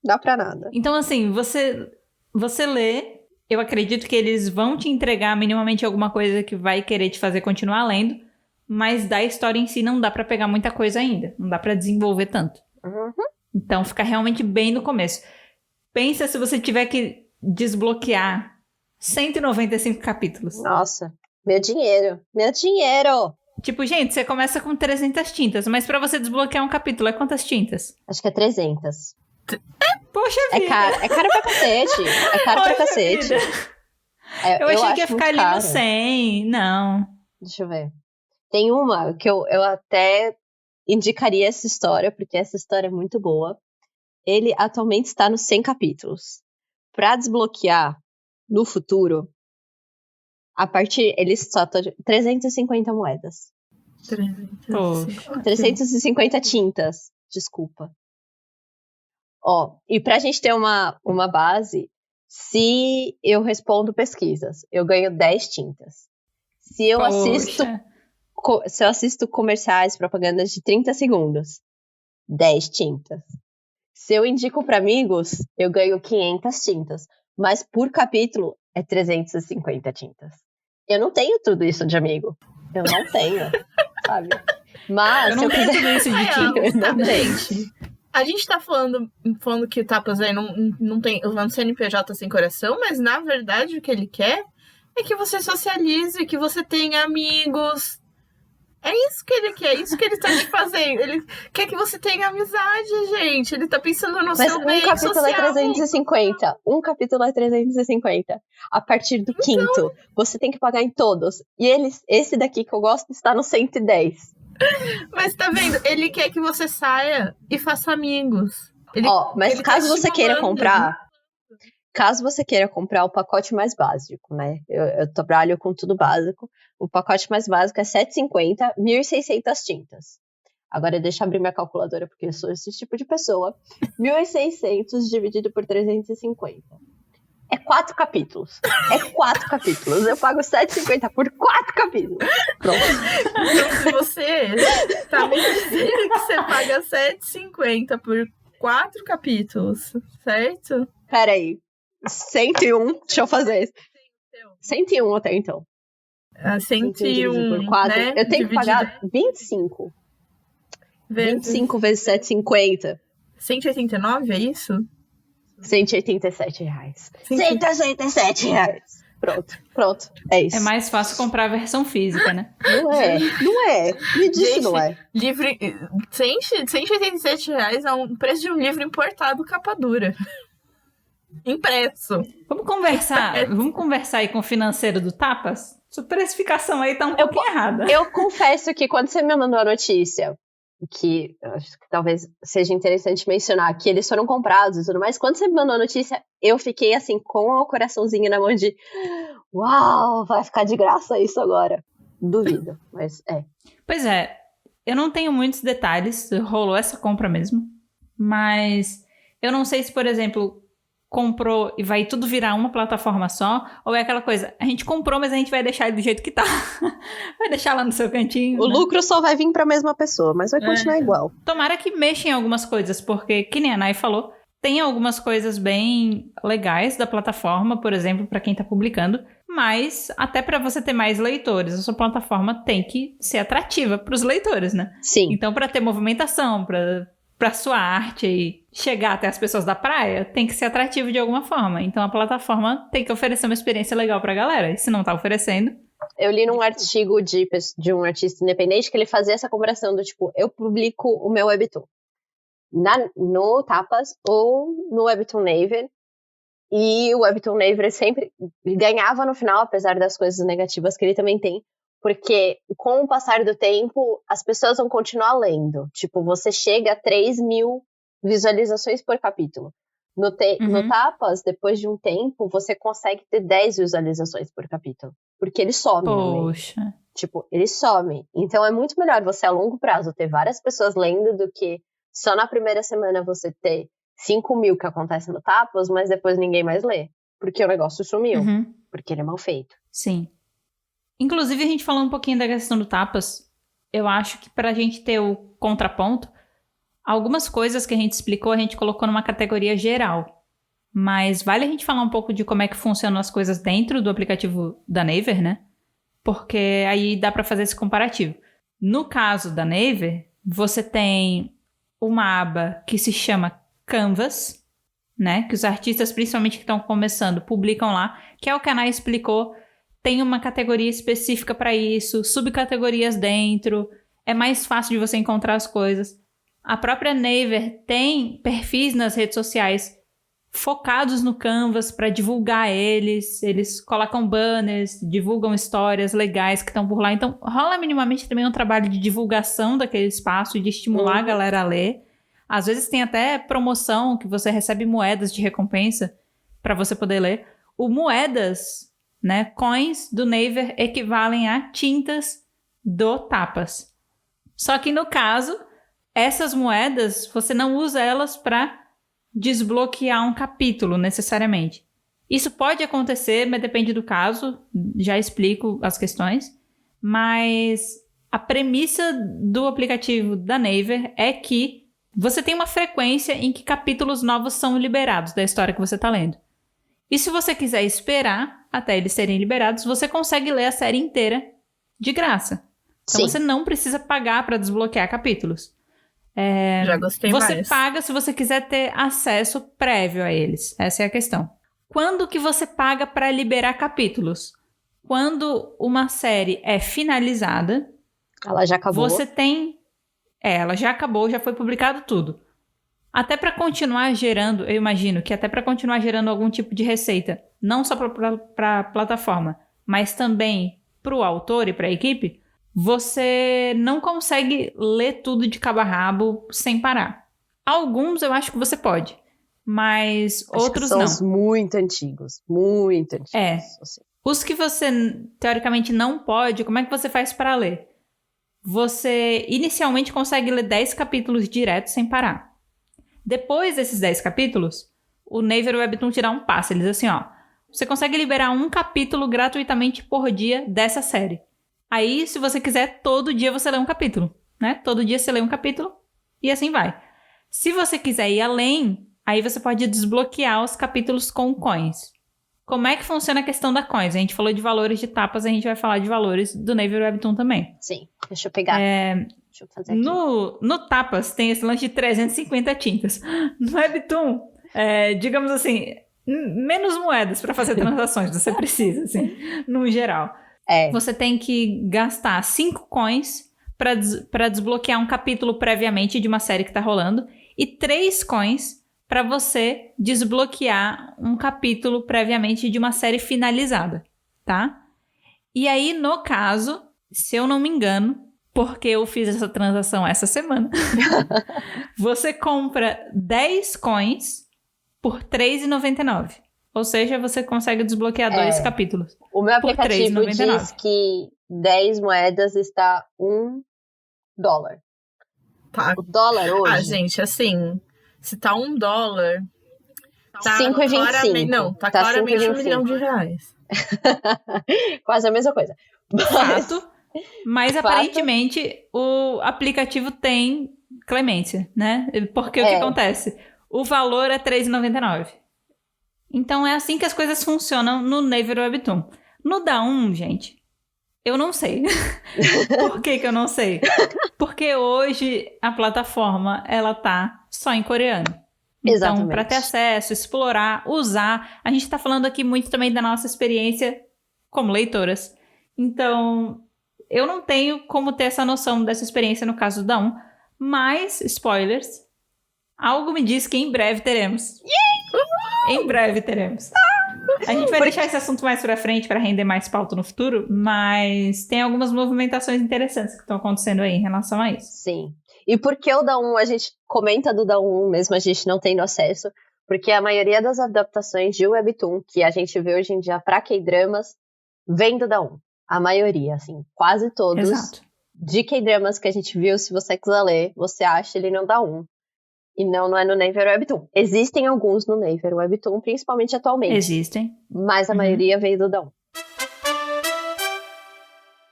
Dá pra nada. Então, assim, você lê, eu acredito que eles vão te entregar minimamente alguma coisa que vai querer te fazer continuar lendo, mas da história em si não dá pra pegar muita coisa ainda. Não dá pra desenvolver tanto. Então, fica realmente bem no começo. Pensa se você tiver que desbloquear 195 capítulos. Nossa, meu dinheiro. Tipo, gente, você começa com 300 tintas, mas pra você desbloquear um capítulo, é quantas tintas? Acho que é 300. Poxa vida. É caro pra cacete. Eu achei que ia ficar ali no 100. Não. Deixa eu ver. Tem uma que eu até indicaria essa história, porque essa história é muito boa. Ele atualmente está nos 100 capítulos. Pra desbloquear no futuro, Eles só estão de 350 moedas. 350 tintas, desculpa. Ó, e pra gente ter uma base, se eu respondo pesquisas, eu ganho 10 tintas. Se eu assisto comerciais, propagandas de 30 segundos, 10 tintas. Se eu indico para amigos, eu ganho 500 tintas. Mas por capítulo, é 350 tintas. Eu não tenho tudo isso de amigo. Eu não tenho, sabe? Mas eu não tenho tudo isso de tintas. Gente, a gente tá falando que o Tapas aí não tem o CNPJ sem coração, mas na verdade o que ele quer é que você socialize, que você tenha amigos. É isso que ele quer, é isso que ele tá te fazendo. Ele quer que você tenha amizade, gente. Ele tá pensando no seu bem social. Mas um capítulo é 350. Um capítulo é 350. A partir do quinto, você tem que pagar em todos. E esse daqui que eu gosto está no 110. Mas tá vendo? Ele quer que você saia e faça amigos. Mas caso você queira comprar... Caso você queira comprar o pacote mais básico, né? Eu trabalho com tudo básico. O pacote mais básico é R$7,50, 1.600 tintas. Agora deixa eu abrir minha calculadora, porque eu sou esse tipo de pessoa. 1.600 dividido por 350. É 4 capítulos. Eu pago R$7,50 por 4 capítulos. Pronto. Então, se você tá me dizendo que você paga R$7,50 por 4 capítulos, certo? Peraí. 101, deixa eu fazer isso. 101 até então. 101 por 4, né? Eu tenho que pagar 25. 25 vezes 7,50. 189, é isso? R$187. R$187. Pronto. É isso. É mais fácil comprar a versão física, né? Não é. Me diz que não é. Livro, R$187 é o preço de um livro importado capa dura. Impresso. Vamos conversar aí com o financeiro do Tapas? Sua precificação aí tá um pouquinho errada. Eu confesso que quando você me mandou a notícia, que acho que talvez seja interessante mencionar, que eles foram comprados e tudo mais, quando você me mandou a notícia, eu fiquei assim, com o coraçãozinho na mão de uau, vai ficar de graça isso agora. Duvido, mas é. Pois é, eu não tenho muitos detalhes, rolou essa compra mesmo, mas eu não sei se, por exemplo, comprou e vai tudo virar uma plataforma só, ou é aquela coisa, a gente comprou, mas a gente vai deixar ele do jeito que tá. Vai deixar lá no seu cantinho. O lucro só vai vir pra mesma pessoa, mas vai continuar igual. Tomara que mexa em algumas coisas, porque, que nem a Nai falou, tem algumas coisas bem legais da plataforma, por exemplo, pra quem tá publicando, mas até pra você ter mais leitores, a sua plataforma tem que ser atrativa pros leitores, né? Sim. Então, pra ter movimentação, pra sua arte e chegar até as pessoas da praia, tem que ser atrativo de alguma forma. Então a plataforma tem que oferecer uma experiência legal pra galera. E se não tá oferecendo... Eu li num artigo de um artista independente que ele fazia essa comparação do tipo, eu publico o meu Webtoon no Tapas ou no Webtoon Naver. E o Webtoon Naver sempre ganhava no final, apesar das coisas negativas que ele também tem. Porque com o passar do tempo, as pessoas vão continuar lendo. Tipo, você chega a 3.000 visualizações por capítulo. No Tapas, depois de um tempo, você consegue ter 10 visualizações por capítulo. Porque ele some. Poxa. Né? Tipo, ele some. Então é muito melhor você, a longo prazo, ter várias pessoas lendo do que só na primeira semana você ter 5.000 que acontece no Tapas, mas depois ninguém mais lê. Porque o negócio sumiu. Porque ele é mal feito. Sim. Inclusive, a gente falou um pouquinho da questão do Tapas. Eu acho que pra gente ter o contraponto, algumas coisas que a gente explicou, a gente colocou numa categoria geral. Mas vale a gente falar um pouco de como é que funcionam as coisas dentro do aplicativo da Naver, né? Porque aí dá pra fazer esse comparativo. No caso da Naver, você tem uma aba que se chama Canvas, né? Que os artistas, principalmente que estão começando, publicam lá, que é o que a Nay explicou. Tem uma categoria específica para isso, subcategorias dentro, é mais fácil de você encontrar as coisas. A própria Naver tem perfis nas redes sociais focados no Canvas para divulgar eles colocam banners, divulgam histórias legais que estão por lá. Então, rola minimamente também um trabalho de divulgação daquele espaço e de estimular a galera a ler. Às vezes tem até promoção que você recebe moedas de recompensa para você poder ler. O Moedas... né? Coins do Naver equivalem a tintas do Tapas. Só que no caso, essas moedas, você não usa elas para desbloquear um capítulo necessariamente. Isso pode acontecer, mas depende do caso, já explico as questões. Mas a premissa do aplicativo da Naver é que você tem uma frequência em que capítulos novos são liberados da história que você está lendo. E se você quiser esperar até eles serem liberados, você consegue ler a série inteira de graça. Então Sim. você não precisa pagar para desbloquear capítulos. Já gostei Você mais. paga se você quiser ter acesso prévio a eles. Essa é a questão. Quando que você paga para liberar capítulos? Quando uma série é finalizada, Ela já acabou. você tem... ela já acabou, já foi publicado tudo. Até para continuar gerando, eu imagino que até para continuar gerando algum tipo de receita, não só para a plataforma, mas também para o autor e para a equipe, você não consegue ler tudo de cabo a rabo sem parar. Alguns eu acho que você pode, mas Acho que outros são não. os muito antigos. Muito antigos. É. Assim. Os que você, teoricamente, não pode, como é que você faz para ler? Você, inicialmente, consegue ler 10 capítulos direto sem parar. Depois desses 10 capítulos, o Naver Webtoon te dá um passe. Ele diz assim, ó, você consegue liberar um capítulo gratuitamente por dia dessa série. Aí, se você quiser, todo dia você lê um capítulo, né? Todo dia você lê um capítulo e assim vai. Se você quiser ir além, aí você pode desbloquear os capítulos com coins. Como é que funciona a questão da coins? A gente falou de valores de tapas, a gente vai falar de valores do Naver Webtoon também. Sim, deixa eu pegar. Deixa eu fazer aqui. No Tapas tem esse lance de 350 tintas. No Webtoon, digamos assim, menos moedas para fazer transações você precisa, assim, no geral. Você tem que gastar 5 coins para desbloquear um capítulo previamente de uma série que tá rolando e 3 coins para você desbloquear um capítulo previamente de uma série finalizada, tá? E aí, no caso, se eu não me engano, porque eu fiz essa transação essa semana, você compra 10 coins por R$3,99. Ou seja, você consegue desbloquear 2 capítulos. O meu aplicativo por R$3,99. diz que 10 moedas está $1. Tá. O dólar hoje... Ah, gente, assim, se tá $1, tá 5,25. claramente... Não, tá claramente 5,25. R$1 milhão. Quase a mesma coisa. Fato. Mas Fato. Aparentemente o aplicativo tem clemência, né? Porque o que acontece? O valor é R$3,99. Então é assim que as coisas funcionam no Naver Webtoon. No Da1, gente, eu não sei. Por que eu não sei? Porque hoje a plataforma ela tá só em coreano. Então, para ter acesso, explorar, usar, a gente tá falando aqui muito também da nossa experiência como leitoras. Então, eu não tenho como ter essa noção dessa experiência no caso do Da1, mas, spoilers, algo me diz que em breve teremos. Em breve teremos. A gente vai deixar esse assunto mais pra frente para render mais pauta no futuro, mas tem algumas movimentações interessantes que estão acontecendo aí em relação a isso. Sim. E por que o Da1, a gente comenta do Da1 mesmo, a gente não tendo acesso? Porque a maioria das adaptações de Webtoon que a gente vê hoje em dia pra K-dramas vem do Da1. A maioria, assim, quase todos. Exato. De K-dramas que a gente viu, se você quiser ler, você acha ele no Da1. E não é no Naver Webtoon. Existem alguns no Naver Webtoon, principalmente atualmente. Existem. Mas a maioria veio do Da1.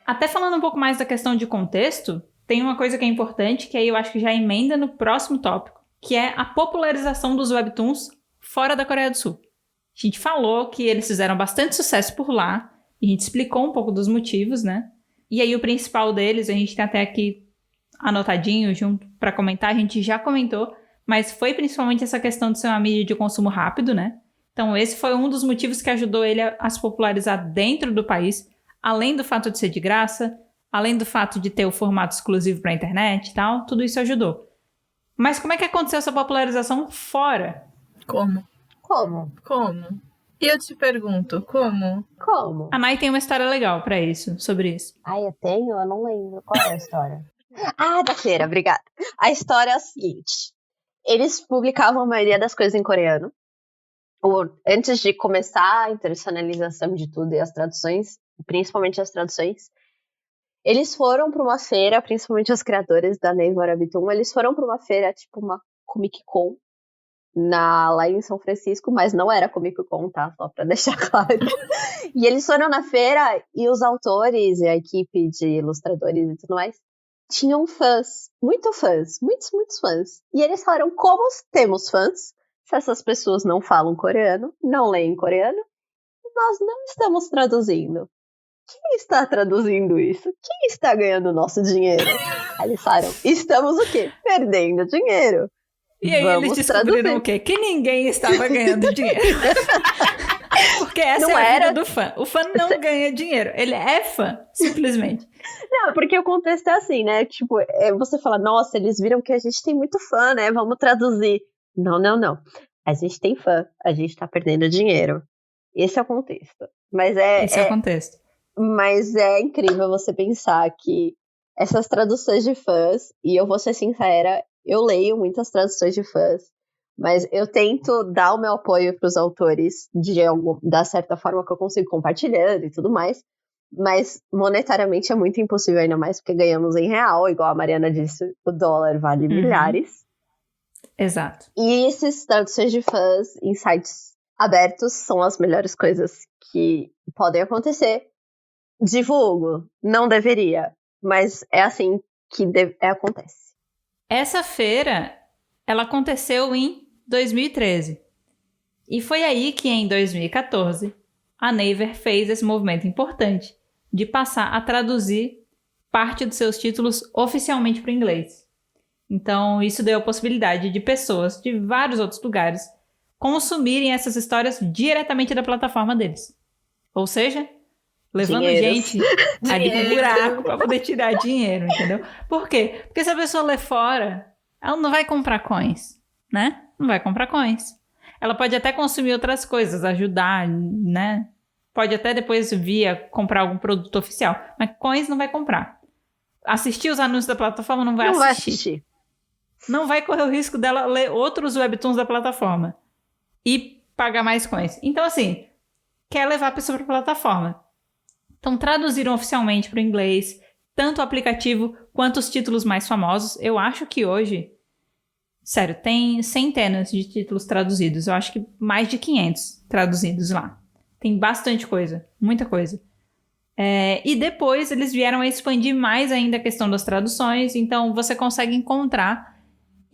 Até falando um pouco mais da questão de contexto, tem uma coisa que é importante, que aí eu acho que já emenda no próximo tópico, que é a popularização dos Webtoons fora da Coreia do Sul. A gente falou que eles fizeram bastante sucesso por lá, e a gente explicou um pouco dos motivos, né? E aí o principal deles, a gente tem até aqui anotadinho junto para comentar, a gente já comentou, mas foi principalmente essa questão de ser uma mídia de consumo rápido, né? Então esse foi um dos motivos que ajudou ele a se popularizar dentro do país, além do fato de ser de graça, além do fato de ter o formato exclusivo para a internet e tal, tudo isso ajudou. Mas como é que aconteceu essa popularização fora? Como? E eu te pergunto, como? Como? A Nai tem uma história legal pra isso, sobre isso. Ai, eu tenho? Eu não lembro. Qual é a história? Da feira, obrigada. A história é a seguinte. Eles publicavam a maioria das coisas em coreano. antes de começar a internacionalização de tudo e as traduções, principalmente as traduções, eles foram para uma feira, principalmente os criadores da Naver Webtoon, eles foram para uma feira, tipo uma Comic Con, lá em São Francisco, mas não era Comic Con, tá? Só pra deixar claro. E eles foram na feira e os autores e a equipe de ilustradores e tudo mais tinham fãs, muitos fãs. E eles falaram, como temos fãs, se essas pessoas não falam coreano, não leem coreano, nós não estamos traduzindo. Quem está traduzindo isso? Quem está ganhando nosso dinheiro? Aí eles falaram, estamos o quê? Perdendo dinheiro. E aí eles descobriram o quê? Que ninguém estava ganhando dinheiro. Porque essa não é a vida do fã. O fã não ganha dinheiro. Ele é fã, simplesmente. Não, porque o contexto é assim, né? Tipo, você fala, nossa, eles viram que a gente tem muito fã, né? Vamos traduzir. Não. A gente tem fã. A gente tá perdendo dinheiro. Esse é o contexto. Esse é o contexto. Mas é incrível você pensar que essas traduções de fãs, e eu vou ser sincera, eu leio muitas traduções de fãs, mas eu tento dar o meu apoio para os autores da certa forma que eu consigo, compartilhando e tudo mais, mas monetariamente é muito impossível, ainda mais porque ganhamos em real, igual a Mariana disse, o dólar vale milhares. Exato. E essas traduções de fãs em sites abertos são as melhores coisas que podem acontecer. Divulgo, não deveria, mas é assim que acontece. Essa feira, ela aconteceu em 2013. E foi aí que, em 2014, a Naver fez esse movimento importante de passar a traduzir parte dos seus títulos oficialmente para o inglês. Então, isso deu a possibilidade de pessoas de vários outros lugares consumirem essas histórias diretamente da plataforma deles. Ou seja, levando gente ali pro buraco para poder tirar dinheiro, entendeu? Por quê? Porque se a pessoa lê fora, ela não vai comprar coins, né? Não vai comprar coins. Ela pode até consumir outras coisas, ajudar, né? Pode até depois vir comprar algum produto oficial, mas coins não vai comprar. Assistir os anúncios da plataforma não vai assistir. Não vai correr o risco dela ler outros webtoons da plataforma e pagar mais coins. Então, assim, quer levar a pessoa para a plataforma. Então, traduziram oficialmente para o inglês, tanto o aplicativo quanto os títulos mais famosos. Eu acho que hoje, sério, tem centenas de títulos traduzidos. Eu acho que mais de 500 traduzidos lá. Tem bastante coisa, muita coisa. E depois eles vieram a expandir mais ainda a questão das traduções. Então, você consegue encontrar,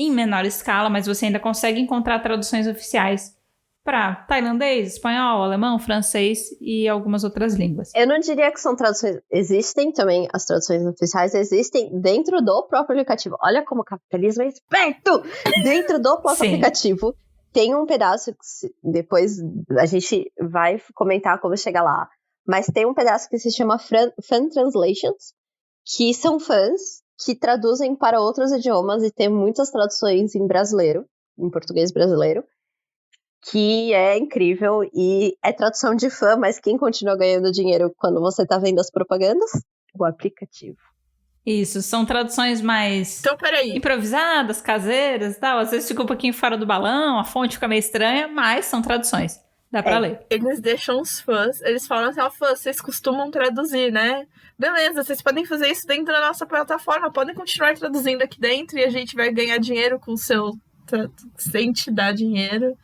em menor escala, mas você ainda consegue encontrar traduções oficiais para tailandês, espanhol, alemão, francês e algumas outras línguas. Eu não diria que são traduções. Existem também, as traduções oficiais existem dentro do próprio aplicativo. Olha como o capitalismo é esperto! Dentro do próprio aplicativo tem um pedaço que depois a gente vai comentar como chegar lá. Mas tem um pedaço que se chama Fan Translations, que são fãs que traduzem para outros idiomas e tem muitas traduções em brasileiro, em português brasileiro, que é incrível e é tradução de fã, mas quem continua ganhando dinheiro quando você tá vendo as propagandas? O aplicativo. Isso, são traduções mais improvisadas, caseiras e tal. Às vezes fica um pouquinho fora do balão, a fonte fica meio estranha, mas são traduções. Dá pra ler. Eles deixam os fãs, eles falam assim, fãs, vocês costumam traduzir, né? Beleza, vocês podem fazer isso dentro da nossa plataforma, podem continuar traduzindo aqui dentro e a gente vai ganhar dinheiro com o seu... sem te dar dinheiro,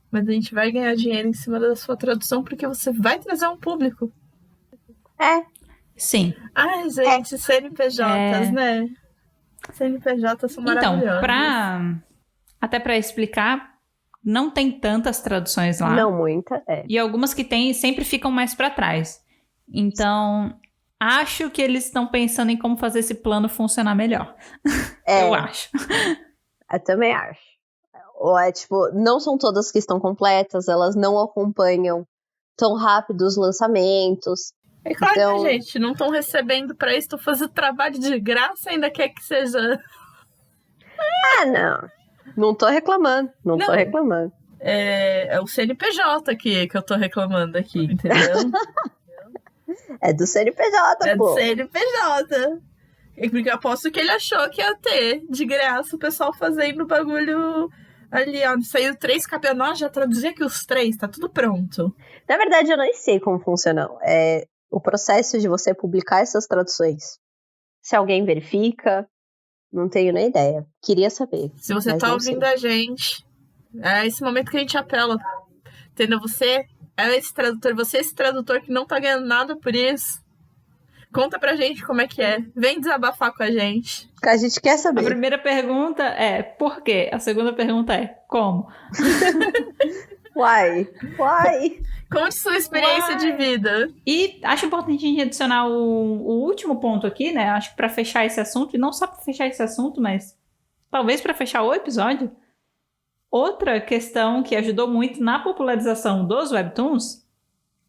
mas a gente vai ganhar dinheiro em cima da sua tradução porque você vai trazer um público. Sim. Ai, gente, CNPJs, né? CNPJs são maravilhosos. Então, até pra explicar, não tem tantas traduções lá. Não, muita, E algumas que tem sempre ficam mais pra trás. Então, acho que eles estão pensando em como fazer esse plano funcionar melhor. Eu acho. Eu também acho. Ou não são todas que estão completas, elas não acompanham tão rápido os lançamentos. É claro, então... gente, não estão recebendo pra isso, estão fazendo trabalho de graça, ainda quer que seja... Não tô reclamando, não tô reclamando. É o CNPJ que eu tô reclamando aqui, entendeu? É do CNPJ, pô. É do CNPJ. Porque eu aposto que ele achou que ia ter de graça o pessoal fazendo bagulho Ali, ó, saiu 3 capítulos. Nossa, já traduzi aqui os 3, tá tudo pronto. Na verdade, eu nem sei como funciona. O processo de você publicar essas traduções. Se alguém verifica, não tenho nem ideia. Queria saber. Se você mas tá não ouvindo sei. a gente, é esse momento que a gente apela. Entendeu? Você é esse tradutor, você é esse tradutor que não tá ganhando nada por isso. Conta pra gente como é que é. Vem desabafar com a gente. A gente quer A saber. primeira pergunta é por quê? A segunda pergunta é como? Uai. Conte sua experiência de vida. E acho importante a gente adicionar o último ponto aqui, né? Acho que para fechar esse assunto, e não só para fechar esse assunto, mas talvez para fechar o episódio. Outra questão que ajudou muito na popularização dos webtoons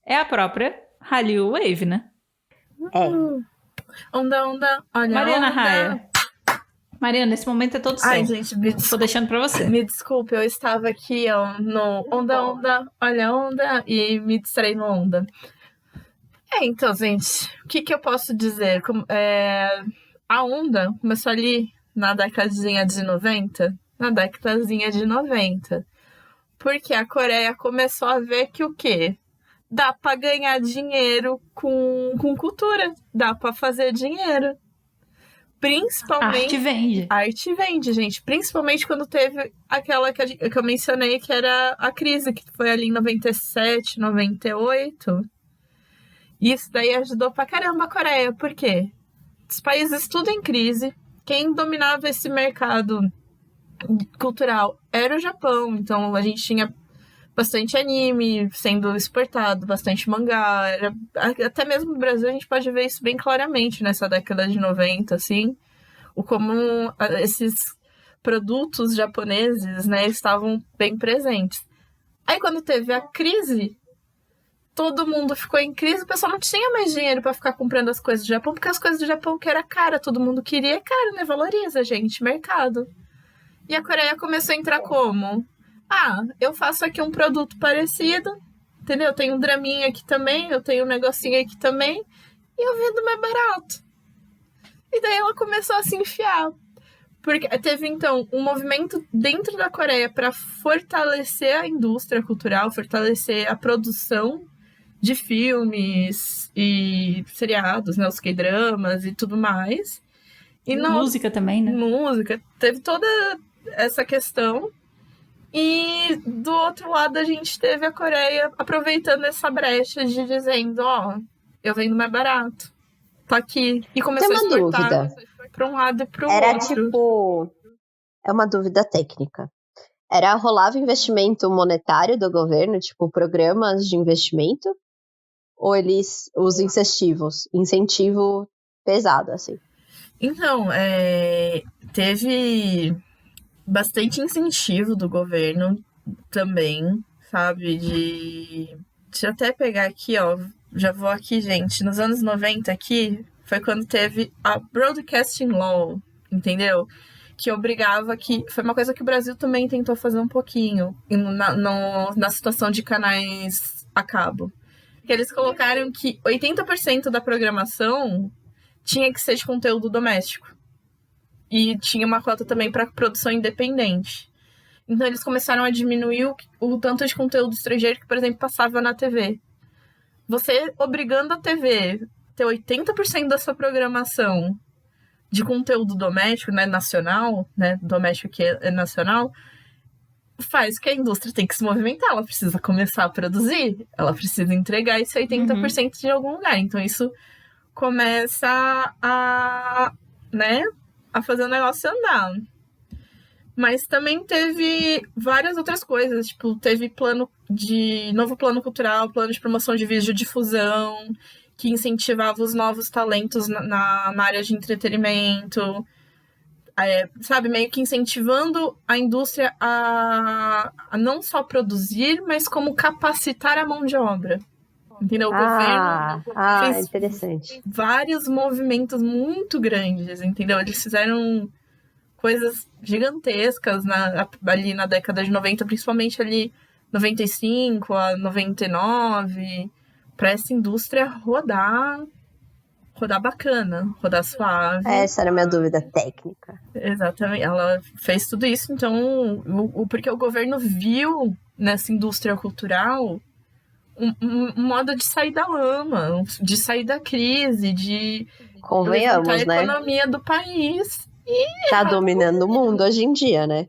é a própria Hallyu Wave, né? Onda, olha. Mariana onda. Raia. Mariana, esse momento é todo seu. Ai, gente, Tô deixando pra você. me desculpe, eu estava aqui, ó, no onda, olha onda, e me distraí no onda. Então, gente, o que eu posso dizer? A onda começou ali na décadazinha de 90, porque a Coreia começou a ver que o quê? Dá pra ganhar dinheiro com cultura, dá pra fazer dinheiro. Principalmente... Arte vende, gente. Principalmente quando teve aquela que eu mencionei, que era a crise, que foi ali em 97, 98. Isso daí ajudou pra caramba a Coreia. Por quê? Os países tudo em crise. Quem dominava esse mercado cultural era o Japão. Então a gente tinha bastante anime sendo exportado, bastante mangá. Até mesmo no Brasil a gente pode ver isso bem claramente nessa década de 90, assim. Como esses produtos japoneses, né, estavam bem presentes. Aí quando teve a crise, todo mundo ficou em crise, o pessoal não tinha mais dinheiro para ficar comprando as coisas do Japão, porque as coisas do Japão que era cara, todo mundo queria, é caro, né? Valoriza, gente, mercado. E a Coreia começou a entrar como? Eu faço aqui um produto parecido, entendeu? Eu tenho um draminha aqui também, eu tenho um negocinho aqui também, e eu vendo mais barato. E daí ela começou a se enfiar. Porque teve, então, um movimento dentro da Coreia para fortalecer a indústria cultural, fortalecer a produção de filmes e seriados, né? Os K-dramas e tudo mais. E música também, né? Música. Teve toda essa questão. E do outro lado a gente teve a Coreia aproveitando essa brecha de dizendo, eu vendo mais barato. Tá aqui. E começou a exportar para um lado e para o outro. Era tipo... É uma dúvida técnica. Rolava investimento monetário do governo, tipo programas de investimento? Ou os incentivo pesado, assim? Então, teve bastante incentivo do governo também, sabe? Deixa eu até pegar aqui, ó. Já vou aqui, gente. Nos anos 90 aqui, foi quando teve a Broadcasting Law, entendeu? Que obrigava que... Foi uma coisa que o Brasil também tentou fazer um pouquinho na situação de canais a cabo. Que eles colocaram que 80% da programação tinha que ser de conteúdo doméstico. E tinha uma cota também para produção independente. Então eles começaram a diminuir o tanto de conteúdo estrangeiro que, por exemplo, passava na TV. Você obrigando a TV a ter 80% da sua programação de conteúdo doméstico, né, nacional, né, doméstico que é nacional, faz que a indústria tem que se movimentar, ela precisa começar a produzir, ela precisa entregar esse 80% de algum lugar. Então isso começa a fazer o negócio andar. Mas também teve várias outras coisas, tipo, teve novo plano cultural, plano de promoção de videodifusão, que incentivava os novos talentos na área de entretenimento, sabe, meio que incentivando a indústria a não só produzir, mas como capacitar a mão de obra. Entendeu? O governo fez interessante. Vários movimentos muito grandes, entendeu? Eles fizeram coisas gigantescas ali na década de 90, principalmente ali 95 a 99, para essa indústria rodar bacana, rodar suave. Essa era a minha dúvida técnica. Exatamente, ela fez tudo isso, então, porque o governo viu nessa indústria cultural um modo de sair da lama, de sair da crise, de Convenhamos, levantar a né? economia do país. Tá dominando o mundo hoje em dia, né?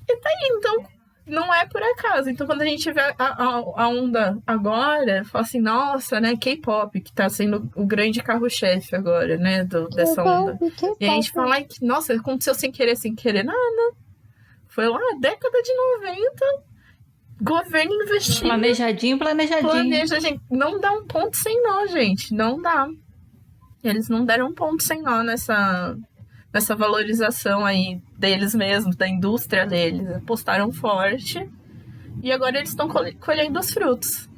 Então, não é por acaso. Então, quando a gente vê a onda agora, fala assim, nossa, né, K-pop, que tá sendo o grande carro-chefe agora, né, dessa onda. E a gente fala, nossa, aconteceu sem querer nada. Foi lá, década de 90, governo investindo. Planejadinho. Planeja, gente. Não dá um ponto sem nó, gente. Não dá. Eles não deram um ponto sem nó nessa valorização aí deles mesmos, da indústria deles. Apostaram forte e agora eles estão colhendo os frutos.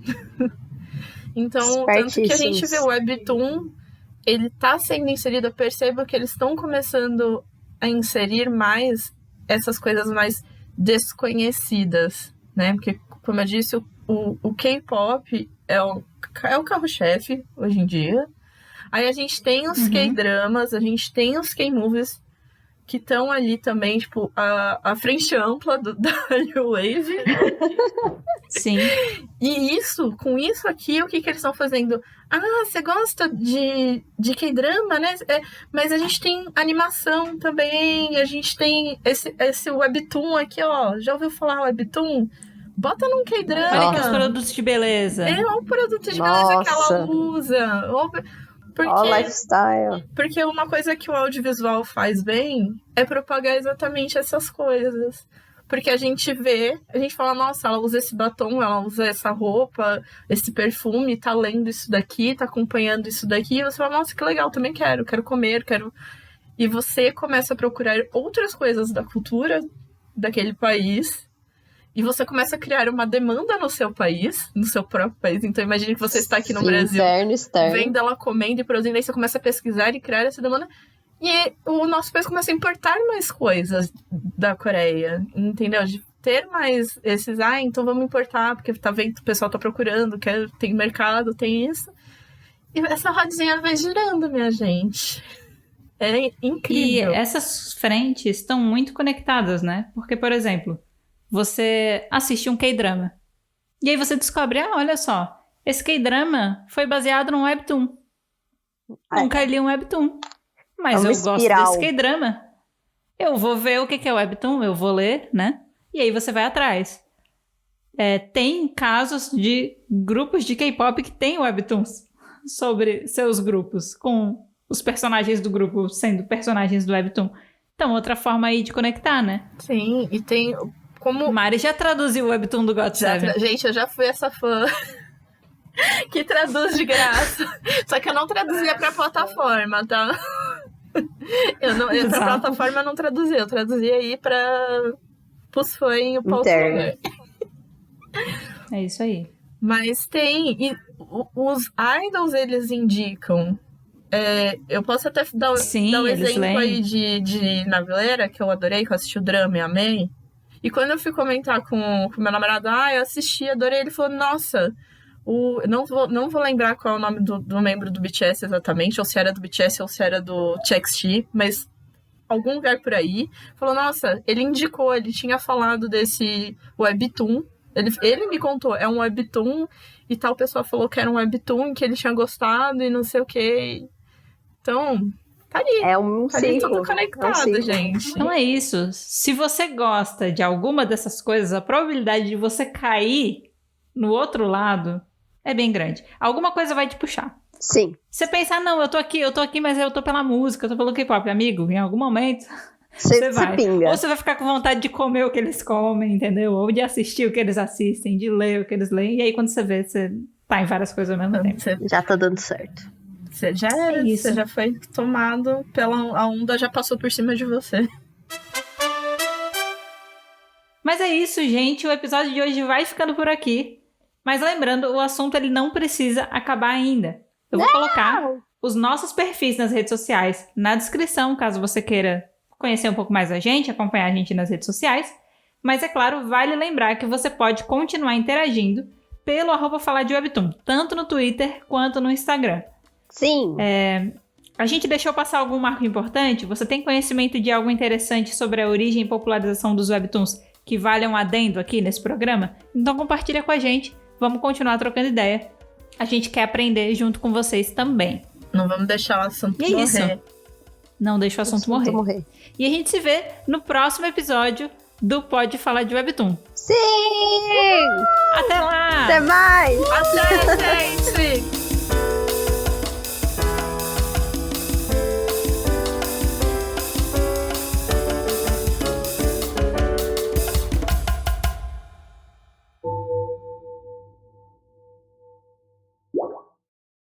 Então, tanto que a gente vê o Webtoon, ele tá sendo inserido, eu percebo que eles estão começando a inserir mais essas coisas mais desconhecidas, né? Porque, como eu disse, o K-pop é o carro-chefe hoje em dia. Aí a gente tem os K-dramas, a gente tem os K-movies que estão ali também, tipo, a frente ampla da New Wave. Sim. E com isso aqui, o que eles estão fazendo? Ah, você gosta de K-drama, né? Mas a gente tem animação também, a gente tem esse Webtoon aqui, ó. Já ouviu falar Webtoon? Bota num K-drama. Olha que os produtos de beleza. É um produto de beleza que ela usa. Ó, lifestyle. Porque uma coisa que o audiovisual faz bem é propagar exatamente essas coisas. Porque a gente fala, nossa, ela usa esse batom, ela usa essa roupa, esse perfume, tá lendo isso daqui, tá acompanhando isso daqui. E você fala, nossa, que legal, também quero comer, quero... E você começa a procurar outras coisas da cultura daquele país. E você começa a criar uma demanda no seu país, no seu próprio país. Então, imagine que você está aqui no Brasil, externo. vendo ela comendo e produzindo, aí você começa a pesquisar e criar essa demanda. E o nosso país começa a importar mais coisas da Coreia, entendeu? De ter mais esses, então vamos importar, porque tá vendo, o pessoal tá procurando, tem mercado, tem isso. E essa rodinha vai girando, minha gente. É incrível. E essas frentes estão muito conectadas, né? Porque, por exemplo, você assiste um K-drama. E aí você descobre, olha só, esse K-drama foi baseado num webtoon. Nunca li um webtoon. Mas eu gosto desse K-drama. Eu vou ver o que é o webtoon, eu vou ler, né? E aí você vai atrás. Tem casos de grupos de K-pop que têm webtoons sobre seus grupos, com os personagens do grupo sendo personagens do webtoon. Então, outra forma aí de conectar, né? Sim, e tem... Como... Mari já traduziu o webtoon do GOT7. Gente, eu já fui essa fã que traduz de graça. Só que eu não traduzia pra plataforma, tá? Pra plataforma eu não traduzia. Eu traduzia aí pros fãs e o Paulo. É isso aí. Mas tem... E os idols, eles indicam... eu posso até dar um exemplo aí de Naveleira, que eu adorei, que eu assisti o drama e amei. E quando eu fui comentar com meu namorado, eu assisti, adorei, ele falou, nossa, não vou lembrar qual é o nome do membro do BTS exatamente, ou se era do BTS ou se era do TXT, mas algum lugar por aí, falou, nossa, ele indicou, ele tinha falado desse Webtoon, ele me contou, é um Webtoon, e tal pessoa falou que era um Webtoon, que ele tinha gostado e não sei o quê. Então... Tá ali. É um ciclo. Tudo conectado, gente. Então é isso. Se você gosta de alguma dessas coisas, a probabilidade de você cair no outro lado é bem grande. Alguma coisa vai te puxar. Sim. Você pensa, não, eu tô aqui, mas eu tô pela música, eu tô pelo K-pop. Amigo, em algum momento você vai. Pinga. Ou você vai ficar com vontade de comer o que eles comem, entendeu? Ou de assistir o que eles assistem, de ler o que eles leem. E aí quando você vê, você tá em várias coisas ao mesmo tempo. Já tá dando certo. Você já era, você já foi tomado a onda já passou por cima de você. Mas é isso, gente. O episódio de hoje vai ficando por aqui. Mas lembrando, o assunto ele não precisa acabar ainda. Eu vou colocar os nossos perfis nas redes sociais na descrição, caso você queira conhecer um pouco mais a gente, acompanhar a gente nas redes sociais. Mas, é claro, vale lembrar que você pode continuar interagindo pelo @falar de Webtoon, tanto no Twitter quanto no Instagram. Sim. A gente deixou passar algum marco importante? Você tem conhecimento de algo interessante sobre a origem e popularização dos webtoons que vale um adendo aqui nesse programa? Então compartilha com a gente. Vamos continuar trocando ideia. A gente quer aprender junto com vocês também. Não vamos deixar o assunto E é morrer. isso. Não deixa o assunto morrer. E a gente se vê no próximo episódio do Pode Falar de Webtoon. Sim! Até lá! Até mais! Até, gente!